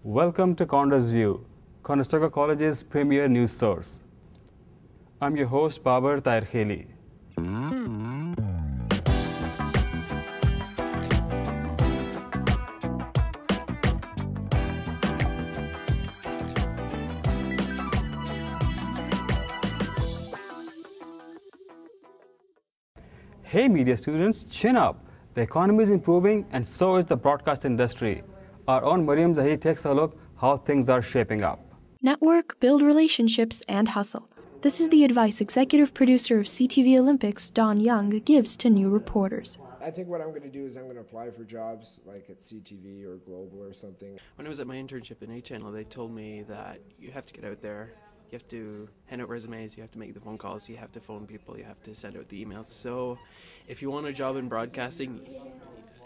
Welcome to Condor's View, Conestoga College's premier news source. I'm your host, Babar Tairkheli. Hey media students, chin up. The economy is improving and so is the broadcast industry. Our own Mariam Zahid takes a look how things are shaping up. Network, build relationships, and hustle. This is the advice executive producer of CTV Olympics, Don Young, gives to new reporters. I think what I'm going to do is I'm going to apply for jobs like at CTV or Global or something. When I was at my internship in A-Channel, they told me that you have to get out there. You have to hand out resumes, you have to make the phone calls, you have to phone people, you have to send out the emails. So if you want a job in broadcasting,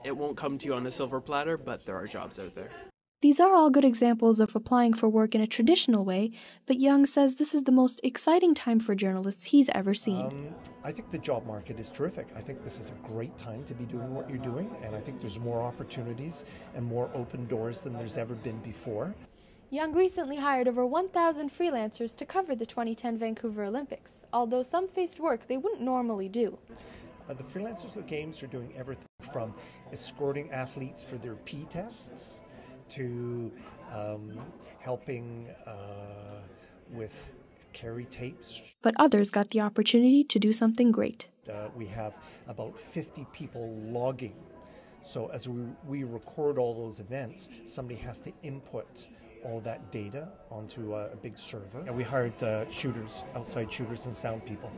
it won't come to you on a silver platter, but there are jobs out there. These are all good examples of applying for work in a traditional way, but Young says this is the most exciting time for journalists he's ever seen. I think the job market is terrific. I think this is a great time to be doing what you're doing, and I think there's more opportunities and more open doors than there's ever been before. Young recently hired over 1,000 freelancers to cover the 2010 Vancouver Olympics, although some faced work they wouldn't normally do. The freelancers of the Games are doing everything from escorting athletes for their P tests to helping with carry tapes. But others got the opportunity to do something great. We have about 50 people logging. So as we record all those events, somebody has to input all that data onto a big server. And we hired shooters, outside shooters and sound people.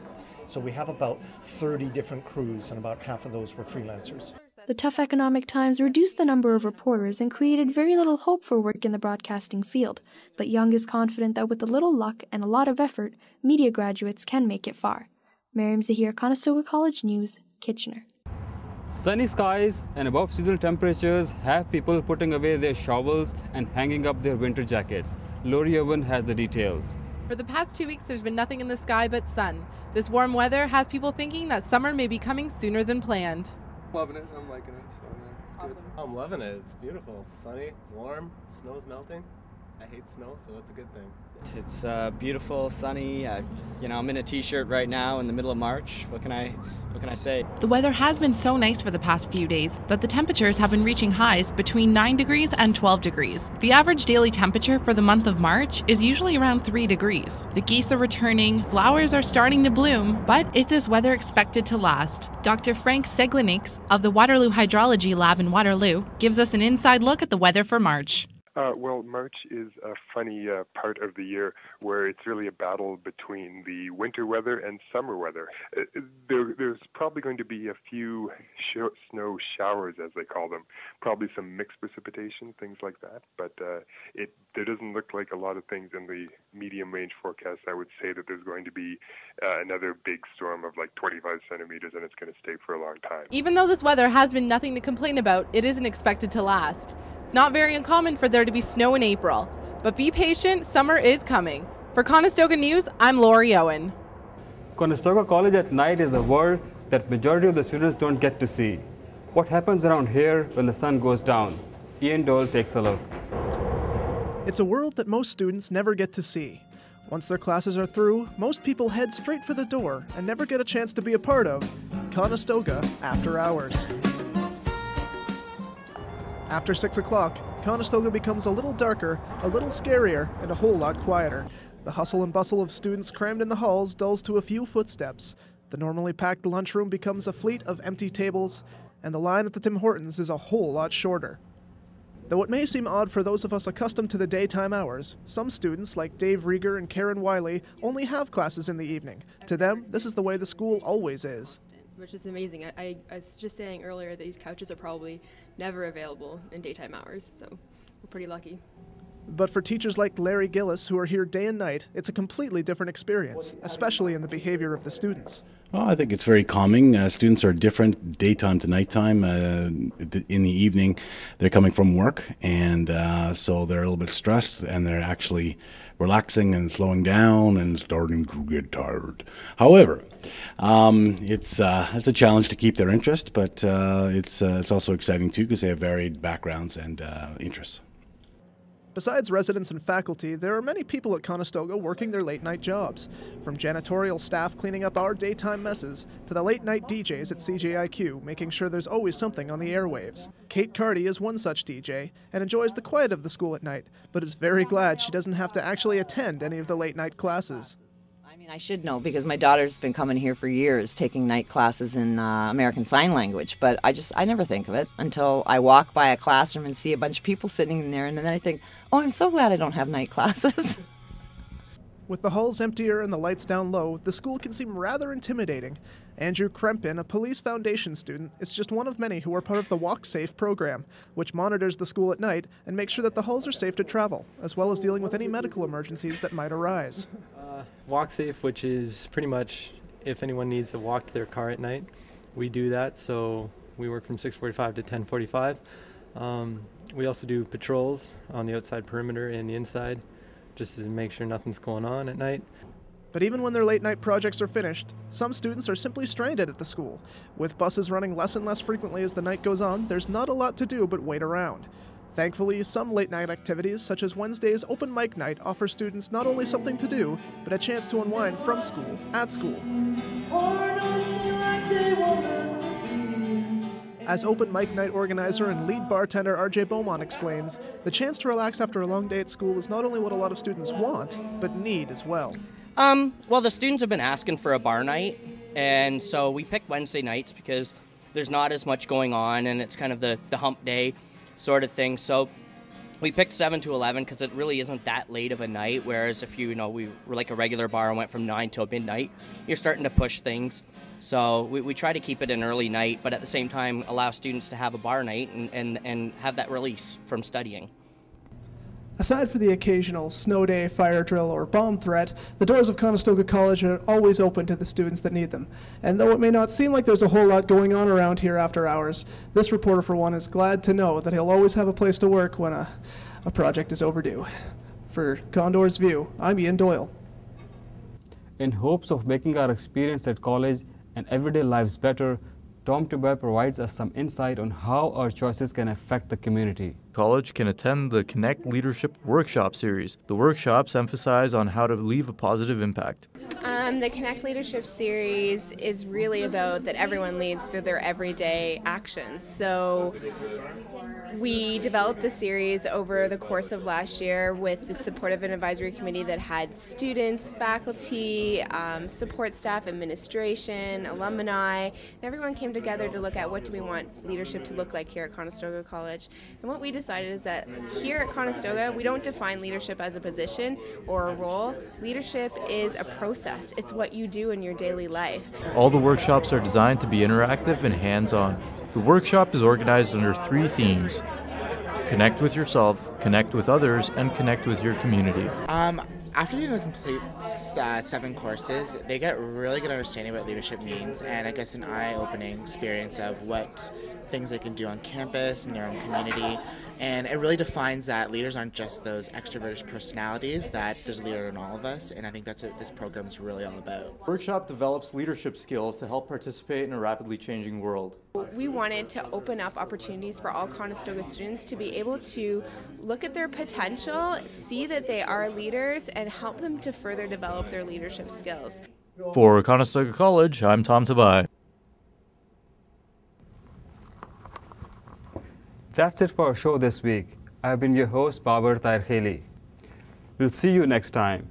So we have about 30 different crews, and about half of those were freelancers. The tough economic times reduced the number of reporters and created very little hope for work in the broadcasting field. But Young is confident that with a little luck and a lot of effort, media graduates can make it far. Mariam Zahid, Conestoga College News, Kitchener. Sunny skies and above seasonal temperatures have people putting away their shovels and hanging up their winter jackets. Lori Owen has the details. For the past 2 weeks, there's been nothing in the sky but sun. This warm weather has people thinking that summer may be coming sooner than planned. Loving it. I'm liking it. So, it's good. I'm loving it. It's beautiful. Sunny, warm, snow's melting. I hate snow, so that's a good thing. It's beautiful, sunny. I'm in a t-shirt right now in the middle of March. What can I say? The weather has been so nice for the past few days that the temperatures have been reaching highs between 9 degrees and 12 degrees. The average daily temperature for the month of March is usually around 3 degrees. The geese are returning, flowers are starting to bloom, but is this weather expected to last? Dr. Frank Seglinix of the Waterloo Hydrology Lab in Waterloo gives us an inside look at the weather for March. Well, March is a funny part of the year where it's really a battle between the winter weather and summer weather. There's probably going to be a few snow showers, as they call them, probably some mixed precipitation, things like that. But there doesn't look like a lot of things in the medium range forecast. I would say that there's going to be another big storm of like 25 centimeters, and it's going to stay for a long time. Even though this weather has been nothing to complain about, it isn't expected to last. It's not very uncommon for there to be snow in April, but be patient, summer is coming. For Conestoga News, I'm Lori Owen. Conestoga College at night is a world that majority of the students don't get to see. What happens around here when the sun goes down? Ian Dole takes a look. It's a world that most students never get to see. Once their classes are through, most people head straight for the door and never get a chance to be a part of Conestoga After Hours. After 6 o'clock, Conestoga becomes a little darker, a little scarier, and a whole lot quieter. The hustle and bustle of students crammed in the halls dulls to a few footsteps. The normally packed lunchroom becomes a fleet of empty tables, and the line at the Tim Hortons is a whole lot shorter. Though it may seem odd for those of us accustomed to the daytime hours, some students, like Dave Rieger and Karen Wiley, only have classes in the evening. To them, this is the way the school always is. Which is amazing. I was just saying earlier that these couches are probably never available in daytime hours, so we're pretty lucky. But for teachers like Larry Gillis, who are here day and night, it's a completely different experience, especially in the behavior of the students. Well, I think it's very calming. Students are different daytime to nighttime. In the evening, they're coming from work, and so they're a little bit stressed, and they're actually relaxing and slowing down and starting to get tired. However, it's a challenge to keep their interest, but it's also exciting too because they have varied backgrounds and interests. Besides residents and faculty, there are many people at Conestoga working their late-night jobs, from janitorial staff cleaning up our daytime messes to the late-night DJs at CJIQ making sure there's always something on the airwaves. Kate Carty is one such DJ and enjoys the quiet of the school at night, but is very glad she doesn't have to actually attend any of the late-night classes. I mean, I should know because my daughter's been coming here for years taking night classes in American Sign Language, but I never think of it until I walk by a classroom and see a bunch of people sitting in there, and then I think, oh, I'm so glad I don't have night classes. With the halls emptier and the lights down low, the school can seem rather intimidating. Andrew Krempin, a Police Foundation student, is just one of many who are part of the Walk Safe program, which monitors the school at night and makes sure that the halls are safe to travel, as well as dealing with any medical emergencies that might arise. Walk Safe, which is pretty much if anyone needs to walk to their car at night, we do that. So we work from 6:45 to 10:45. We also do patrols on the outside perimeter and the inside, just to make sure nothing's going on at night. But even when their late-night projects are finished, some students are simply stranded at the school. With buses running less and less frequently as the night goes on, there's not a lot to do but wait around. Thankfully, some late-night activities, such as Wednesday's open mic night, offer students not only something to do, but a chance to unwind from school, at school. As open mic night organizer and lead bartender RJ Beaumont explains, the chance to relax after a long day at school is not only what a lot of students want, but need as well. Well, the students have been asking for a bar night, and so we picked Wednesday nights because there's not as much going on, and it's kind of the hump day sort of thing. So we picked 7 to 11 because it really isn't that late of a night, whereas if we were like a regular bar and went from 9 till midnight, you're starting to push things. So we try to keep it an early night, but at the same time allow students to have a bar night and have that release from studying. Aside for the occasional snow day, fire drill, or bomb threat, the doors of Conestoga College are always open to the students that need them. And though it may not seem like there's a whole lot going on around here after hours, this reporter, for one, is glad to know that he'll always have a place to work when a project is overdue. For Condor's View, I'm Ian Doyle. In hopes of making our experience at college and everyday lives better, Tom Tibet provides us some insight on how our choices can affect the community. College can attend the Connect Leadership Workshop Series. The workshops emphasize on how to leave a positive impact. The Connect Leadership Series is really about that everyone leads through their everyday actions. So we developed the series over the course of last year with the support of an advisory committee that had students, faculty, support staff, administration, alumni, and everyone came together to look at what do we want leadership to look like here at Conestoga College. And what we decided is that here at Conestoga, we don't define leadership as a position or a role. Leadership is a process. It's what you do in your daily life. All the workshops are designed to be interactive and hands-on. The workshop is organized under 3 themes: connect with yourself, connect with others, and connect with your community. After doing the complete 7 courses, they get a really good understanding of what leadership means, and I guess an eye-opening experience of what things they can do on campus in their own community. And it really defines that leaders aren't just those extroverted personalities, that there's a leader in all of us, and I think that's what this program is really all about. Workshop develops leadership skills to help participate in a rapidly changing world. We wanted to open up opportunities for all Conestoga students to be able to look at their potential, see that they are leaders, and help them to further develop their leadership skills. For Conestoga College, I'm Tom Tabai. That's it for our show this week. I have been your host, Babar Tair Kheli. We'll see you next time.